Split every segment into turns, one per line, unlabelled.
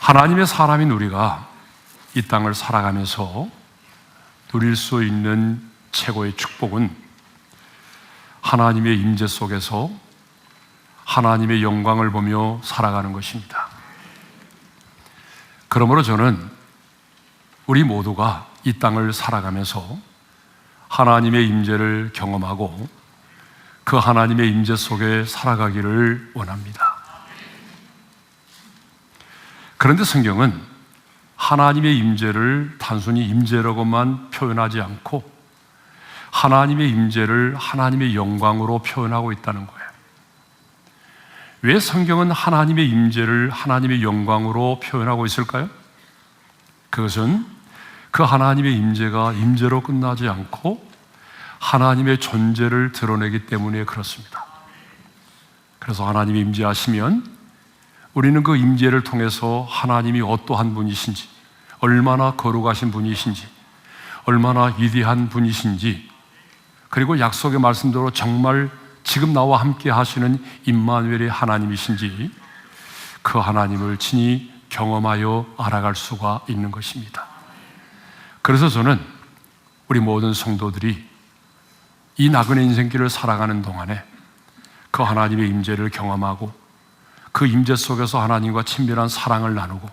하나님의 사람인 우리가 이 땅을 살아가면서 누릴 수 있는 최고의 축복은 하나님의 임재 속에서 하나님의 영광을 보며 살아가는 것입니다. 그러므로 저는 우리 모두가 이 땅을 살아가면서 하나님의 임재를 경험하고 그 하나님의 임재 속에 살아가기를 원합니다. 그런데 성경은 하나님의 임재를 단순히 임재라고만 표현하지 않고 하나님의 임재를 하나님의 영광으로 표현하고 있다는 거예요. 왜 성경은 하나님의 임재를 하나님의 영광으로 표현하고 있을까요? 그것은 그 하나님의 임재가 임재로 끝나지 않고 하나님의 존재를 드러내기 때문에 그렇습니다. 그래서 하나님이 임재하시면 우리는 그 임재를 통해서 하나님이 어떠한 분이신지, 얼마나 거룩하신 분이신지, 얼마나 위대한 분이신지, 그리고 약속의 말씀대로 정말 지금 나와 함께 하시는 임마누엘의 하나님이신지 그 하나님을 친히 경험하여 알아갈 수가 있는 것입니다. 그래서 저는 우리 모든 성도들이 이 나그네 인생길을 살아가는 동안에 그 하나님의 임재를 경험하고 그 임재 속에서 하나님과 친밀한 사랑을 나누고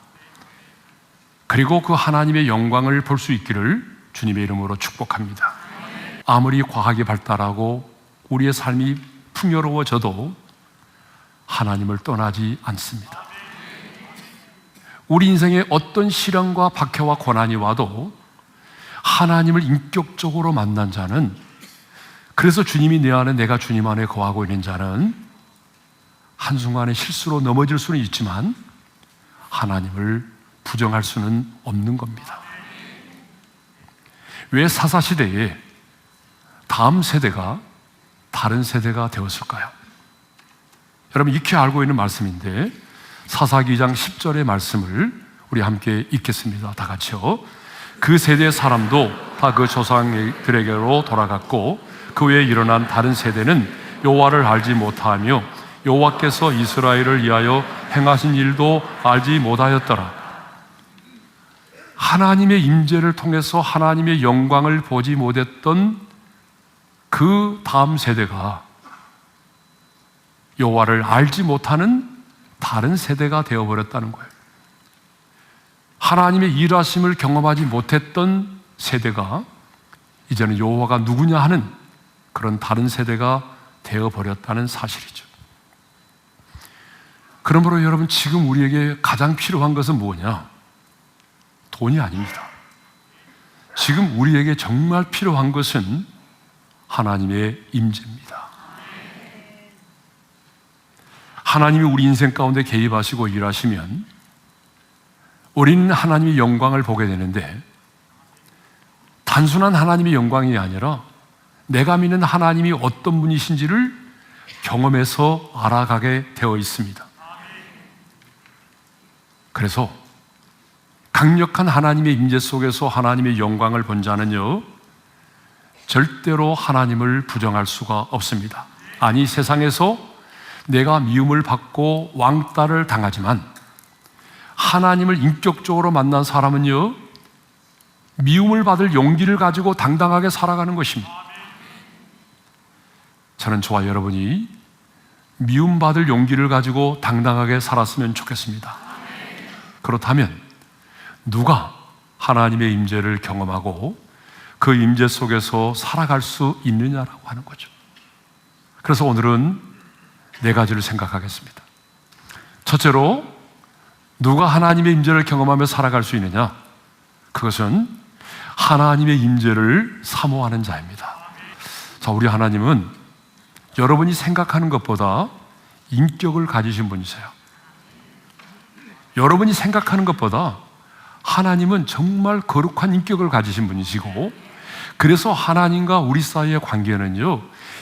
그리고 그 하나님의 영광을 볼 수 있기를 주님의 이름으로 축복합니다. 아무리 과학이 발달하고 우리의 삶이 풍요로워져도 하나님을 떠나지 않습니다. 우리 인생에 어떤 시련과 박해와 고난이 와도 하나님을 인격적으로 만난 자는, 그래서 주님이 내 안에 내가 주님 안에 거하고 있는 자는 한순간에 실수로 넘어질 수는 있지만 하나님을 부정할 수는 없는 겁니다. 왜 사사시대에 다음 세대가 다른 세대가 되었을까요? 여러분 익히 알고 있는 말씀인데 사사기 2장 10절의 말씀을 우리 함께 읽겠습니다. 다 같이요. 그 세대 사람도 다 그 조상들에게로 돌아갔고 그 외에 일어난 다른 세대는 여호와를 알지 못하며 여호와께서 이스라엘을 위하여 행하신 일도 알지 못하였더라. 하나님의 임재를 통해서 하나님의 영광을 보지 못했던 그 다음 세대가 여호와를 알지 못하는 다른 세대가 되어버렸다는 거예요. 하나님의 일하심을 경험하지 못했던 세대가 이제는 여호와가 누구냐 하는 그런 다른 세대가 되어버렸다는 사실이죠. 그러므로 여러분 지금 우리에게 가장 필요한 것은 뭐냐? 돈이 아닙니다. 지금 우리에게 정말 필요한 것은 하나님의 임재입니다. 하나님이 우리 인생 가운데 개입하시고 일하시면 우리는 하나님의 영광을 보게 되는데 단순한 하나님의 영광이 아니라 내가 믿는 하나님이 어떤 분이신지를 경험해서 알아가게 되어 있습니다. 그래서 강력한 하나님의 임재 속에서 하나님의 영광을 본 자는요 절대로 하나님을 부정할 수가 없습니다. 아니 세상에서 내가 미움을 받고 왕따를 당하지만 하나님을 인격적으로 만난 사람은요 미움을 받을 용기를 가지고 당당하게 살아가는 것입니다. 저는 저와 여러분이 미움받을 용기를 가지고 당당하게 살았으면 좋겠습니다. 그렇다면 누가 하나님의 임재를 경험하고 그 임재 속에서 살아갈 수 있느냐라고 하는 거죠. 그래서 오늘은 네 가지를 생각하겠습니다. 첫째로 누가 하나님의 임재를 경험하며 살아갈 수 있느냐? 그것은 하나님의 임재를 사모하는 자입니다. 자, 우리 하나님은 여러분이 생각하는 것보다 인격을 가지신 분이세요. 여러분이 생각하는 것보다 하나님은 정말 거룩한 인격을 가지신 분이시고 그래서 하나님과 우리 사이의 관계는요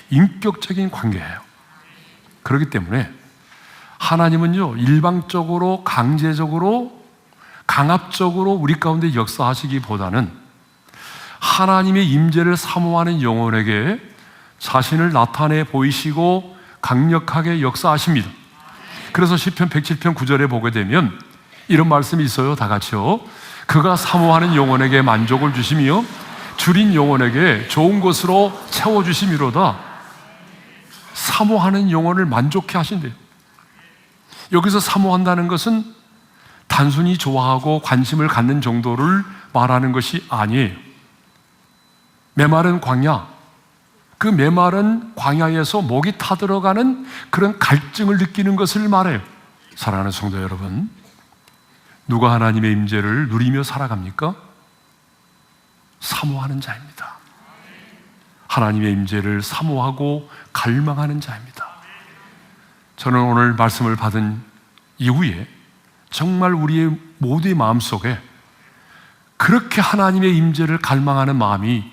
인격적인 관계예요. 그렇기 때문에 하나님은요 일방적으로 강제적으로 강압적으로 우리 가운데 역사하시기보다는 하나님의 임재를 사모하는 영혼에게 자신을 나타내 보이시고 강력하게 역사하십니다. 그래서 시편 107편 9절에 보게 되면 이런 말씀이 있어요. 다 같이요. 그가 사모하는 영혼에게 만족을 주시며 줄인 영혼에게 좋은 것으로 채워주심이로다. 사모하는 영혼을 만족해 하신대요. 여기서 사모한다는 것은 단순히 좋아하고 관심을 갖는 정도를 말하는 것이 아니에요. 메마른 광야, 그 메마른 광야에서 목이 타들어가는 그런 갈증을 느끼는 것을 말해요. 사랑하는 성도 여러분, 누가 하나님의 임재를 누리며 살아갑니까? 사모하는 자입니다. 하나님의 임재를 사모하고 갈망하는 자입니다. 저는 오늘 말씀을 받은 이후에 정말 우리의 모두의 마음속에 그렇게 하나님의 임재를 갈망하는 마음이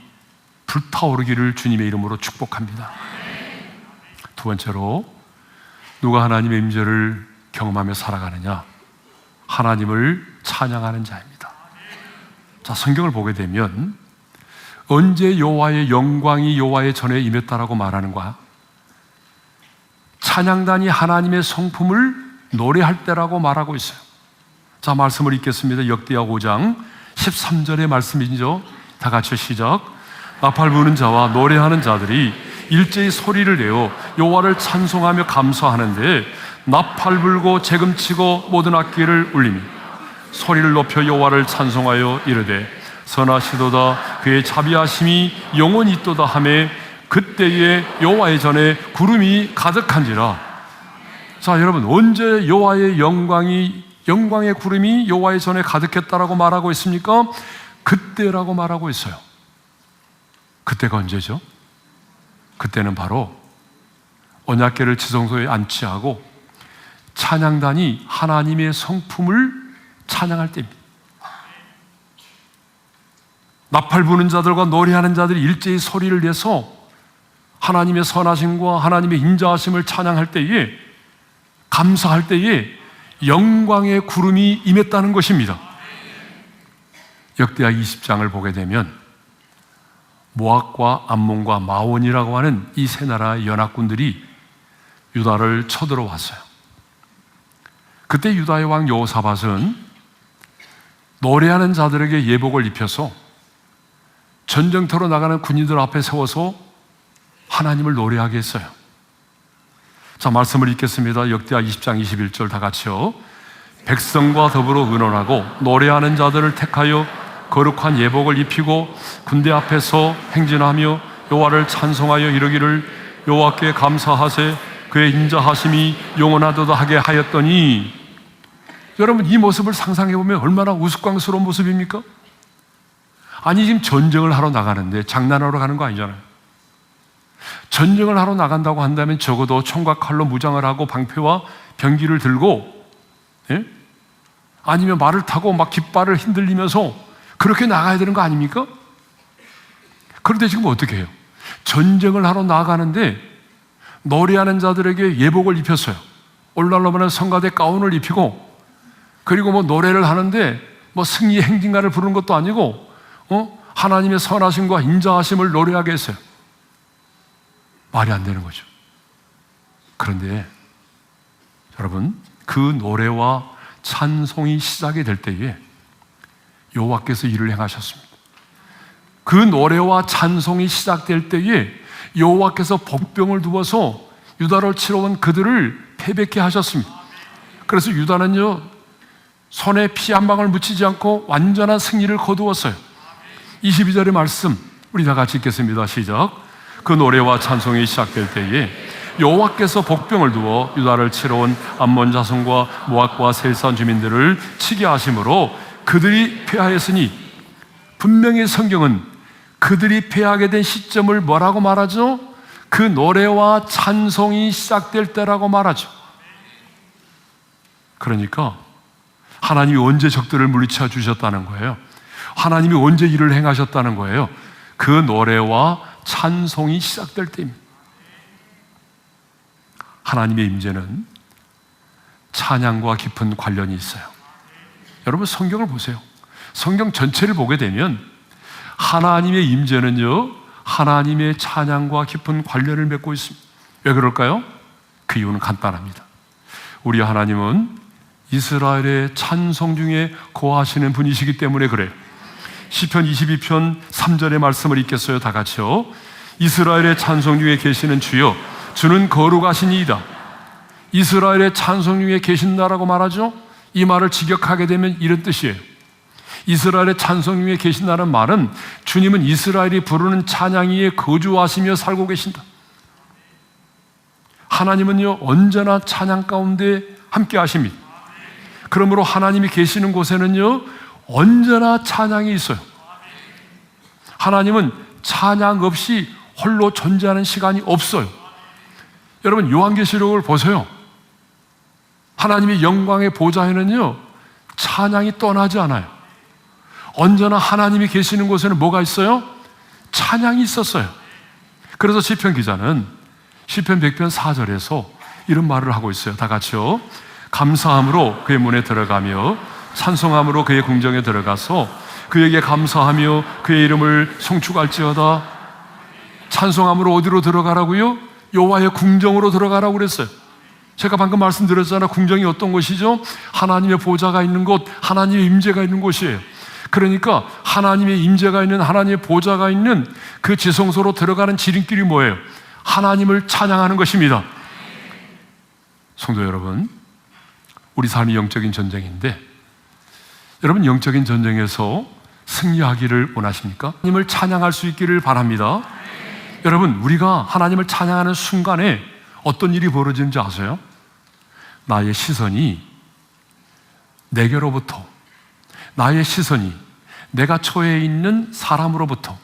불타오르기를 주님의 이름으로 축복합니다. 두 번째로, 누가 하나님의 임재를 경험하며 살아가느냐? 하나님을 찬양하는 자입니다. 자, 성경을 보게 되면 언제 여호와의 영광이 여호와의 전에 임했다라고 말하는가? 찬양단이 하나님의 성품을 노래할 때라고 말하고 있어요. 자, 말씀을 읽겠습니다. 역대하 5장 13절의 말씀이죠. 다 같이 시작. 나팔 부는 자와 노래하는 자들이 일제히 소리를 내어 여호와를 찬송하며 감사하는데 나팔 불고 재금치고 모든 악기를 울리며 소리를 높여 여호와를 찬송하여 이르되 선하시도다 그의 자비하심이 영원히 있도다 하매 그때에 여호와의 전에 구름이 가득한지라. 자, 여러분, 언제 여호와의 영광의 구름이 여호와의 전에 가득했다라고 말하고 있습니까? 그때라고 말하고 있어요. 그때가 언제죠? 그때는 바로 언약궤를 지성소에 안치하고 찬양단이 하나님의 성품을 찬양할 때입니다. 나팔 부는 자들과 노래하는 자들이 일제히 소리를 내서 하나님의 선하심과 하나님의 인자하심을 찬양할 때에, 감사할 때에 영광의 구름이 임했다는 것입니다. 역대하 20장을 보게 되면 모압과 암몬과 마온이라고 하는 이 세 나라의 연합군들이 유다를 쳐들어왔어요. 그때 유다의 왕 여호사밧은 노래하는 자들에게 예복을 입혀서 전쟁터로 나가는 군인들 앞에 세워서 하나님을 노래하게 했어요. 자, 말씀을 읽겠습니다. 역대하 20장 21절 다 같이요. 백성과 더불어 의논하고 노래하는 자들을 택하여 거룩한 예복을 입히고 군대 앞에서 행진하며 여호와를 찬송하여 이르기를 여호와께 감사하세 그의 인자하심이 영원하도다 하게 하였더니. 여러분, 이 모습을 상상해 보면 얼마나 우스꽝스러운 모습입니까? 아니, 지금 전쟁을 하러 나가는데 장난하러 가는 거 아니잖아요. 전쟁을 하러 나간다고 한다면 적어도 총과 칼로 무장을 하고 방패와 병기를 들고, 예? 아니면 말을 타고 막 깃발을 흔들리면서 그렇게 나가야 되는 거 아닙니까? 그런데 지금 어떻게 해요? 전쟁을 하러 나가는데 노래하는 자들에게 예복을 입혔어요. 오늘날로만 성가대 가운을 입히고, 그리고 뭐 노래를 하는데 뭐 승리 행진가를 부르는 것도 아니고 하나님의 선하심과 인자하심을 노래하게 했어요. 말이 안 되는 거죠. 그런데 여러분, 그 노래와 찬송이 시작이 될 때에 여호와께서 일을 행하셨습니다. 그 노래와 찬송이 시작될 때에 여호와께서 복병을 두어서 유다를 치러 온 그들을 패배케 하셨습니다. 그래서 유다는요, 손에 피 한 방울 묻히지 않고 완전한 승리를 거두었어요. 22절의 말씀 우리 다 같이 읽겠습니다. 시작. 그 노래와 찬송이 시작될 때에 여호와께서 복병을 두어 유다를 치러 온 암몬 자손과 모압과 셀산 주민들을 치게 하심으로 그들이 패하였으니. 분명히 성경은 그들이 패하게 된 시점을 뭐라고 말하죠? 그 노래와 찬송이 시작될 때라고 말하죠. 그러니까 하나님이 언제 적들을 물리쳐 주셨다는 거예요? 하나님이 언제 일을 행하셨다는 거예요? 그 노래와 찬송이 시작될 때입니다. 하나님의 임재는 찬양과 깊은 관련이 있어요. 여러분, 성경을 보세요. 성경 전체를 보게 되면 하나님의 임재는요, 하나님의 찬양과 깊은 관련을 맺고 있습니다. 왜 그럴까요? 그 이유는 간단합니다. 우리 하나님은 이스라엘의 찬송 중에 거하시는 분이시기 때문에 그래요. 시편 22편 3절의 말씀을 읽겠어요? 다 같이요. 이스라엘의 찬송 중에 계시는 주여, 주는 거룩하시니이다. 이스라엘의 찬송 중에 계신다라고 말하죠. 이 말을 직역하게 되면 이런 뜻이에요. 이스라엘의 찬송 중에 계신다는 말은 주님은 이스라엘이 부르는 찬양 위에 거주하시며 살고 계신다. 하나님은요, 언제나 찬양 가운데 함께 하십니다. 그러므로 하나님이 계시는 곳에는요, 언제나 찬양이 있어요. 하나님은 찬양 없이 홀로 존재하는 시간이 없어요. 여러분, 요한계시록을 보세요. 하나님의 영광의 보좌에는요, 찬양이 떠나지 않아요. 언제나 하나님이 계시는 곳에는 뭐가 있어요? 찬양이 있었어요. 그래서 시편 기자는 시편 100편 4절에서 이런 말을 하고 있어요. 다 같이요. 감사함으로 그의 문에 들어가며 찬송함으로 그의 궁정에 들어가서 그에게 감사하며 그의 이름을 송축할지어다. 찬송함으로 어디로 들어가라고요? 여호와의 궁정으로 들어가라고 그랬어요. 제가 방금 말씀드렸잖아요. 궁정이 어떤 곳이죠? 하나님의 보좌가 있는 곳, 하나님의 임재가 있는 곳이에요. 그러니까 하나님의 임재가 있는, 하나님의 보좌가 있는 그 지성소로 들어가는 지름길이 뭐예요? 하나님을 찬양하는 것입니다. 성도 여러분, 우리 삶이 영적인 전쟁인데, 여러분, 영적인 전쟁에서 승리하기를 원하십니까? 하나님을 찬양할 수 있기를 바랍니다. 여러분, 우리가 하나님을 찬양하는 순간에 어떤 일이 벌어지는지 아세요? 나의 시선이 내게로부터, 나의 시선이 내가 처해 있는 사람으로부터,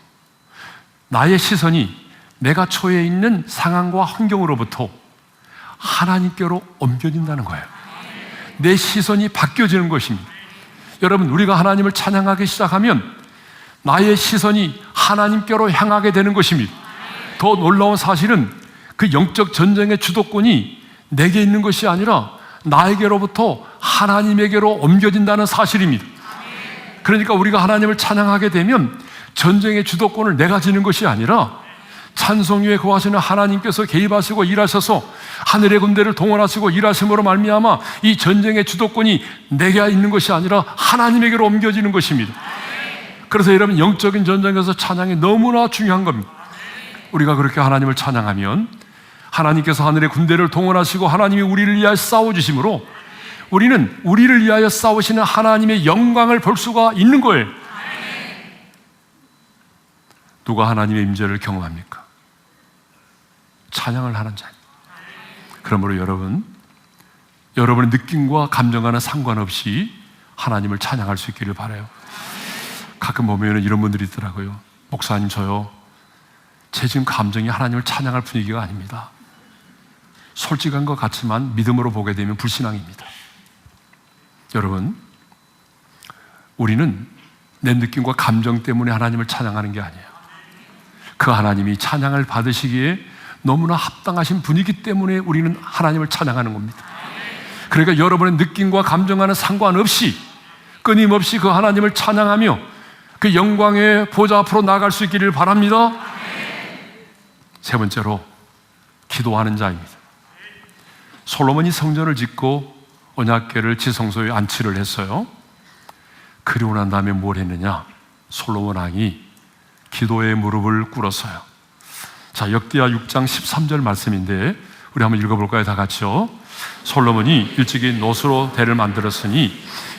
나의 시선이 내가 처해 있는 상황과 환경으로부터 하나님께로 옮겨진다는 거예요. 내 시선이 바뀌어지는 것입니다. 여러분, 우리가 하나님을 찬양하기 시작하면 나의 시선이 하나님께로 향하게 되는 것입니다. 더 놀라운 사실은 그 영적 전쟁의 주도권이 내게 있는 것이 아니라 나에게로부터 하나님에게로 옮겨진다는 사실입니다. 그러니까 우리가 하나님을 찬양하게 되면 전쟁의 주도권을 내가 지는 것이 아니라 찬송 위에 거하시는 하나님께서 개입하시고 일하셔서 하늘의 군대를 동원하시고 일하심으로 말미암아 이 전쟁의 주도권이 내게 있는 것이 아니라 하나님에게로 옮겨지는 것입니다. 그래서 여러분, 영적인 전쟁에서 찬양이 너무나 중요한 겁니다. 우리가 그렇게 하나님을 찬양하면 하나님께서 하늘의 군대를 동원하시고 하나님이 우리를 위하여 싸워주심으로 우리는 우리를 위하여 싸우시는 하나님의 영광을 볼 수가 있는 거예요. 누가 하나님의 임재를 경험합니까? 찬양을 하는 자입니다. 그러므로 여러분의 느낌과 감정과는 상관없이 하나님을 찬양할 수 있기를 바라요. 가끔 보면 이런 분들이 있더라고요. 목사님, 저요, 제 지금 감정이 하나님을 찬양할 분위기가 아닙니다. 솔직한 것 같지만 믿음으로 보게 되면 불신앙입니다. 여러분, 우리는 내 느낌과 감정 때문에 하나님을 찬양하는 게 아니에요. 그 하나님이 찬양을 받으시기에 너무나 합당하신 분이기 때문에 우리는 하나님을 찬양하는 겁니다. 그러니까 여러분의 느낌과 감정과는 상관없이 끊임없이 그 하나님을 찬양하며 그 영광의 보좌 앞으로 나아갈 수 있기를 바랍니다. 세 번째로, 기도하는 자입니다. 솔로몬이 성전을 짓고 언약궤를 지성소에 안치를 했어요. 그리고 난 다음에 뭘 했느냐? 솔로몬 왕이 기도의 무릎을 꿇었어요. 자, 역대하 6장 13절 말씀인데 우리 한번 읽어볼까요? 다 같이요. 솔로몬이 일찍이 노수로 대를 만들었으니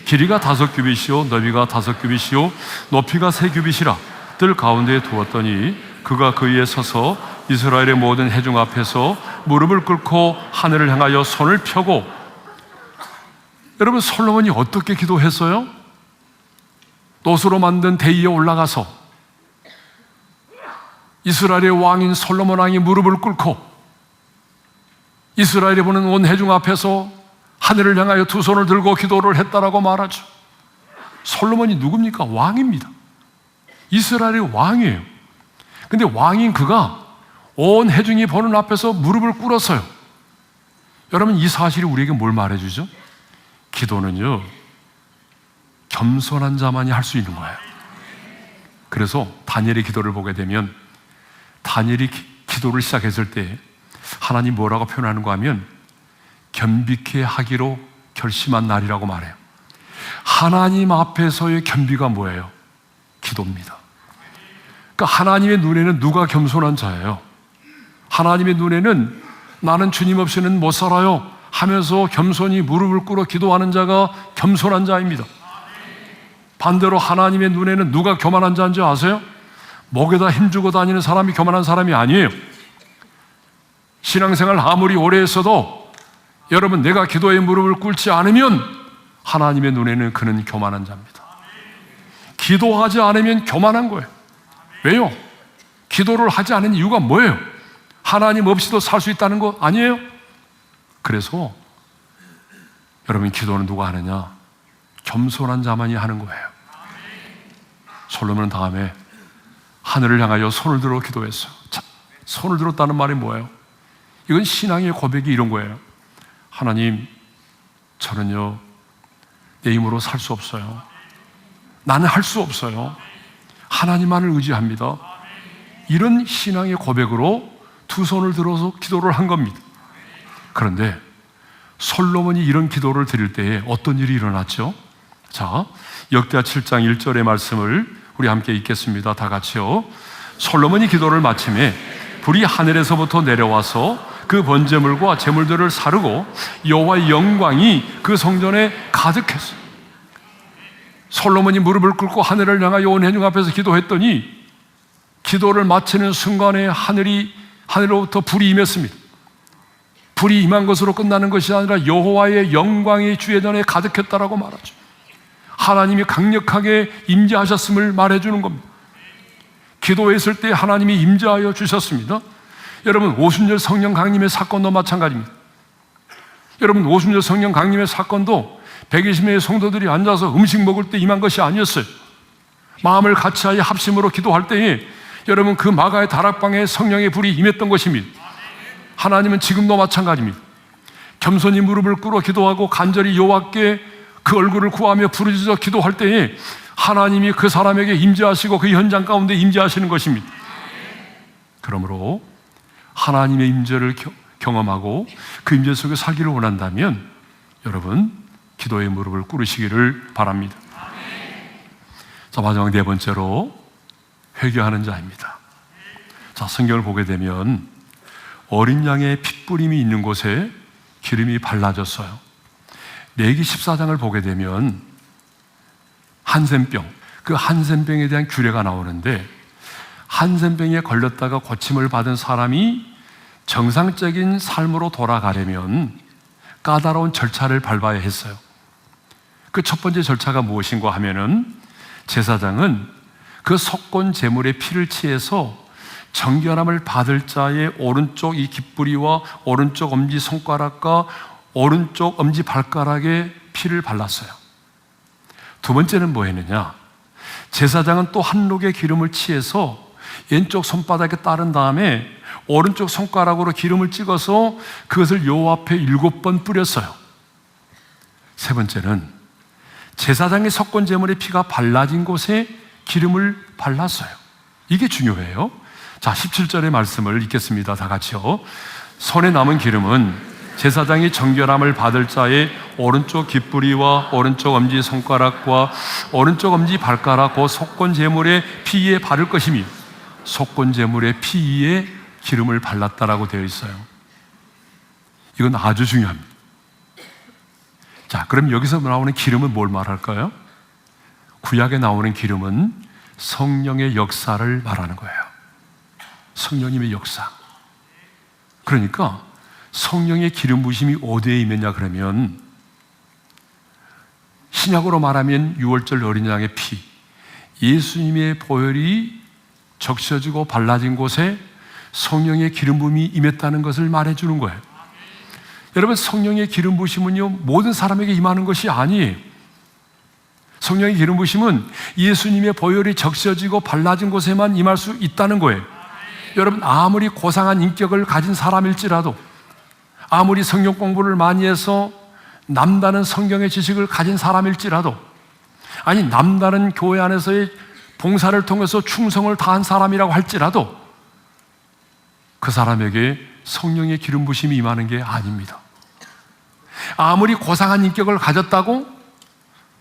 길이가 5규빗이요 너비가 5규빗이요 높이가 3규빗이라 뜰 가운데에 두었더니 그가 그 위에 서서 이스라엘의 모든 회중 앞에서 무릎을 꿇고 하늘을 향하여 손을 펴고. 여러분, 솔로몬이 어떻게 기도했어요? 노수로 만든 대위에 올라가서 이스라엘의 왕인 솔로몬 왕이 무릎을 꿇고 이스라엘이 보는 온 회중 앞에서 하늘을 향하여 두 손을 들고 기도를 했다라고 말하죠. 솔로몬이 누굽니까? 왕입니다. 이스라엘의 왕이에요. 근데 왕인 그가 온 회중이 보는 앞에서 무릎을 꿇었어요. 여러분, 이 사실이 우리에게 뭘 말해주죠? 기도는요, 겸손한 자만이 할 수 있는 거예요. 그래서 다니엘의 기도를 보게 되면 다니엘이 기도를 시작했을 때 하나님 뭐라고 표현하는가 하면 겸비케 하기로 결심한 날이라고 말해요. 하나님 앞에서의 겸비가 뭐예요? 기도입니다. 그러니까 하나님의 눈에는 누가 겸손한 자예요? 하나님의 눈에는 나는 주님 없이는 못 살아요 하면서 겸손히 무릎을 꿇어 기도하는 자가 겸손한 자입니다. 반대로 하나님의 눈에는 누가 교만한 자인지 아세요? 목에다 힘주고 다니는 사람이 교만한 사람이 아니에요. 신앙생활 아무리 오래 했어도 여러분, 내가 기도에 무릎을 꿇지 않으면 하나님의 눈에는 그는 교만한 자입니다. 기도하지 않으면 교만한 거예요. 왜요? 기도를 하지 않은 이유가 뭐예요? 하나님 없이도 살 수 있다는 거 아니에요? 그래서 여러분, 기도는 누가 하느냐? 겸손한 자만이 하는 거예요. 솔로몬은 다음에 하늘을 향하여 손을 들어 기도했어요. 자, 손을 들었다는 말이 뭐예요? 이건 신앙의 고백이 이런 거예요. 하나님, 저는요 내 힘으로 살 수 없어요. 나는 할 수 없어요. 하나님만을 의지합니다. 이런 신앙의 고백으로 두 손을 들어서 기도를 한 겁니다. 그런데 솔로몬이 이런 기도를 드릴 때에 어떤 일이 일어났죠? 자, 역대하 7장 1절의 말씀을 우리 함께 읽겠습니다. 다 같이요. 솔로몬이 기도를 마침에 불이 하늘에서부터 내려와서 그 번제물과 제물들을 사르고 여호와의 영광이 그 성전에 가득했어요. 솔로몬이 무릎을 꿇고 하늘을 향하여 온 회중 앞에서 기도했더니 기도를 마치는 순간에 하늘로부터 불이 임했습니다. 불이 임한 것으로 끝나는 것이 아니라 여호와의 영광이 주의 전에 가득했다라고 말하죠. 하나님이 강력하게 임재하셨음을 말해주는 겁니다. 기도했을 때 하나님이 임재하여 주셨습니다. 여러분, 오순절 성령 강림의 사건도 마찬가지입니다. 여러분, 오순절 성령 강림의 사건도 120명의 성도들이 앉아서 음식 먹을 때 임한 것이 아니었어요. 마음을 같이하여 합심으로 기도할 때에 여러분, 그 마가의 다락방에 성령의 불이 임했던 것입니다. 하나님은 지금도 마찬가지입니다. 겸손히 무릎을 꿇어 기도하고 간절히 여호와께 그 얼굴을 구하며 부르짖어 기도할 때에 하나님이 그 사람에게 임재하시고 그 현장 가운데 임재하시는 것입니다. 그러므로 하나님의 임재를 경험하고 그 임재 속에 살기를 원한다면 여러분, 기도의 무릎을 꿇으시기를 바랍니다. 자, 마지막 네 번째로 회개하는 자입니다. 자, 성경을 보게 되면 어린 양의 핏부림이 있는 곳에 기름이 발라졌어요. 레위기 14장을 보게 되면 한센병, 그 한센병에 대한 규례가 나오는데 한센병에 걸렸다가 고침을 받은 사람이 정상적인 삶으로 돌아가려면 까다로운 절차를 밟아야 했어요. 그 첫 번째 절차가 무엇인가 하면은 제사장은 그 속건 제물의 피를 취해서 정결함을 받을 자의 오른쪽 이 깃뿌리와 오른쪽 엄지 손가락과 오른쪽 엄지 발가락에 피를 발랐어요. 두 번째는 뭐 했느냐? 제사장은 또 한 록의 기름을 취해서 왼쪽 손바닥에 따른 다음에 오른쪽 손가락으로 기름을 찍어서 그것을 여호와 앞에 7번 뿌렸어요. 세 번째는 제사장의 속건 제물의 피가 발라진 곳에 기름을 발랐어요. 이게 중요해요. 자, 17절의 말씀을 읽겠습니다. 다 같이요. 손에 남은 기름은 제사장이 정결함을 받을 자의 오른쪽 깃뿌리와 오른쪽 엄지 손가락과 오른쪽 엄지 발가락 그 속건 제물의 피에 바를 것이며 속건 제물의 피에 기름을 발랐다라고 되어 있어요. 이건 아주 중요합니다. 자, 그럼 여기서 나오는 기름은 뭘 말할까요? 구약에 나오는 기름은 성령의 역사를 말하는 거예요. 성령님의 역사. 그러니까 성령의 기름 부심이 어디에 임했냐 그러면 신약으로 말하면 유월절 어린 양의 피, 예수님의 보혈이 적셔지고 발라진 곳에 성령의 기름 부음이 임했다는 것을 말해주는 거예요. 여러분, 성령의 기름 부심은요 모든 사람에게 임하는 것이 아니에요. 성령의 기름 부심은 예수님의 보혈이 적셔지고 발라진 곳에만 임할 수 있다는 거예요. 여러분, 아무리 고상한 인격을 가진 사람일지라도, 아무리 성경 공부를 많이 해서 남다른 성경의 지식을 가진 사람일지라도, 아니 남다른 교회 안에서의 봉사를 통해서 충성을 다한 사람이라고 할지라도 그 사람에게 성령의 기름 부심이 임하는 게 아닙니다. 아무리 고상한 인격을 가졌다고,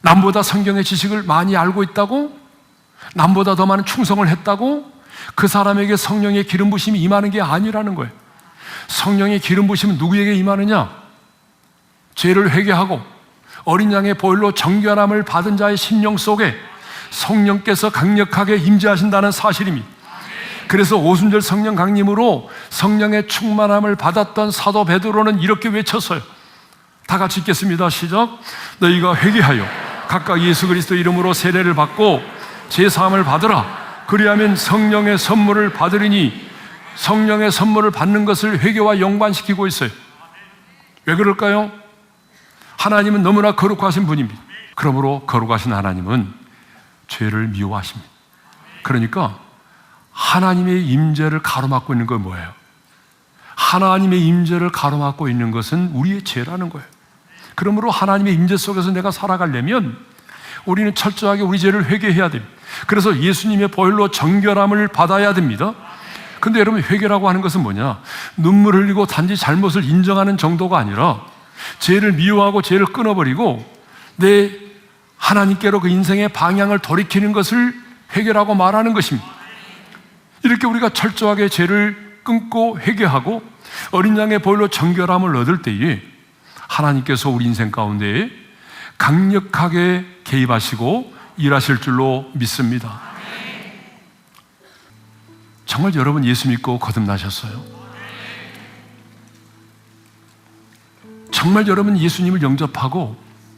남보다 성경의 지식을 많이 알고 있다고, 남보다 더 많은 충성을 했다고 그 사람에게 성령의 기름 부심이 임하는 게 아니라는 거예요. 성령의 기름 부심은 누구에게 임하느냐? 죄를 회개하고 어린 양의 보혈로 정결함을 받은 자의 심령 속에 성령께서 강력하게 임재하신다는 사실입니다. 그래서 오순절 성령 강림으로 성령의 충만함을 받았던 사도 베드로는 이렇게 외쳤어요. 다 같이 읽겠습니다. 시작. 너희가 회개하여 각각 예수 그리스도 이름으로 세례를 받고 제사함을 받으라. 그리하면 성령의 선물을 받으리니, 성령의 선물을 받는 것을 회개와 연관시키고 있어요. 왜 그럴까요? 하나님은 너무나 거룩하신 분입니다. 그러므로 거룩하신 하나님은 죄를 미워하십니다. 그러니까 하나님의 임재를 가로막고 있는 건 뭐예요? 하나님의 임재를 가로막고 있는 것은 우리의 죄라는 거예요. 그러므로 하나님의 임재 속에서 내가 살아가려면 우리는 철저하게 우리 죄를 회개해야 됩니다. 그래서 예수님의 보혈로 정결함을 받아야 됩니다. 근데 여러분, 회개라고 하는 것은 뭐냐? 눈물 흘리고 단지 잘못을 인정하는 정도가 아니라 죄를 미워하고 죄를 끊어버리고 내 하나님께로 그 인생의 방향을 돌이키는 것을 회개라고 말하는 것입니다. 이렇게 우리가 철저하게 죄를 끊고 회개하고 어린 양의 보혈로 정결함을 얻을 때에 하나님께서 우리 인생 가운데 강력하게 개입하시고 일하실 줄로 믿습니다. 정말 여러분 예수 믿고 거듭나셨어요? 정말 여러분 예수님을 영접하고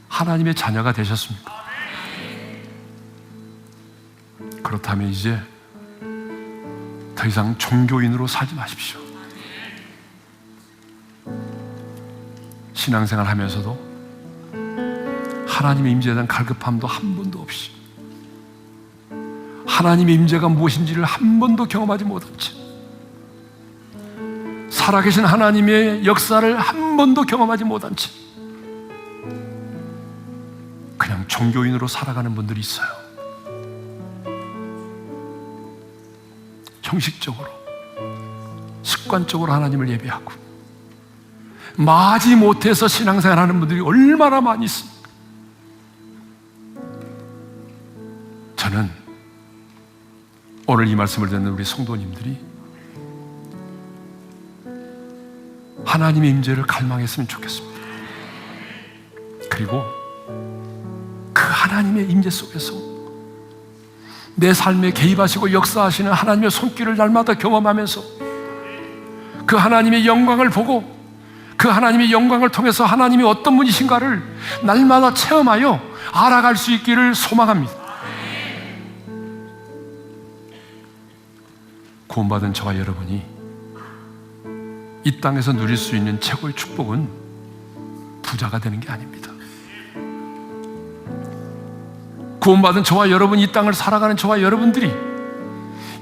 하나님의 자녀가 되셨습니까? 그렇다면 이제 더 이상 종교인으로 살지 마십시오. 신앙생활 하면서도 하나님의 임재에 대한 갈급함도 한 번도 없이, 하나님의 임재가 무엇인지를 한 번도 경험하지 못한 채, 살아계신 하나님의 역사를 한 번도 경험하지 못한 채 그냥 종교인으로 살아가는 분들이 있어요. 형식적으로, 습관적으로 하나님을 예배하고 마지 못해서 신앙생활 하는 분들이 얼마나 많이 있습니까? 저는 오늘 이 말씀을 듣는 우리 성도님들이 하나님의 임재를 갈망했으면 좋겠습니다. 그리고 그 하나님의 임재 속에서 내 삶에 개입하시고 역사하시는 하나님의 손길을 날마다 경험하면서 그 하나님의 영광을 보고 그 하나님의 영광을 통해서 하나님이 어떤 분이신가를 날마다 체험하여 알아갈 수 있기를 소망합니다. 구원받은 저와 여러분이 이 땅에서 누릴 수 있는 최고의 축복은 부자가 되는 게 아닙니다. 구원받은 저와 여러분, 이 땅을 살아가는 저와 여러분들이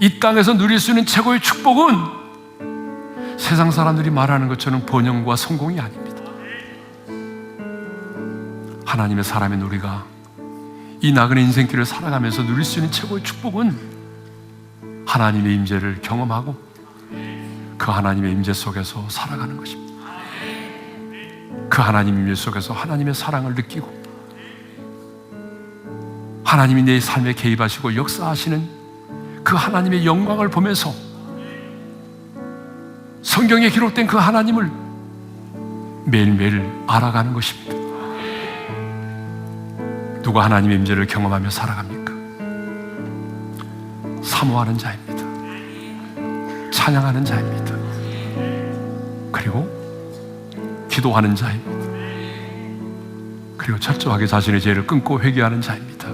이 땅에서 누릴 수 있는 최고의 축복은 세상 사람들이 말하는 것처럼 번영과 성공이 아닙니다. 하나님의 사람인 우리가 이 나그네 인생길을 살아가면서 누릴 수 있는 최고의 축복은 하나님의 임재를 경험하고 그 하나님의 임재 속에서 살아가는 것입니다. 그 하나님의 임재 속에서 하나님의 사랑을 느끼고 하나님이 내 삶에 개입하시고 역사하시는 그 하나님의 영광을 보면서 성경에 기록된 그 하나님을 매일매일 알아가는 것입니다. 누가 하나님의 임재를 경험하며 살아갑니까? 사모하는 자입니다. 찬양하는 자입니다. 그리고 기도하는 자입니다. 그리고 철저하게 자신의 죄를 끊고 회개하는 자입니다.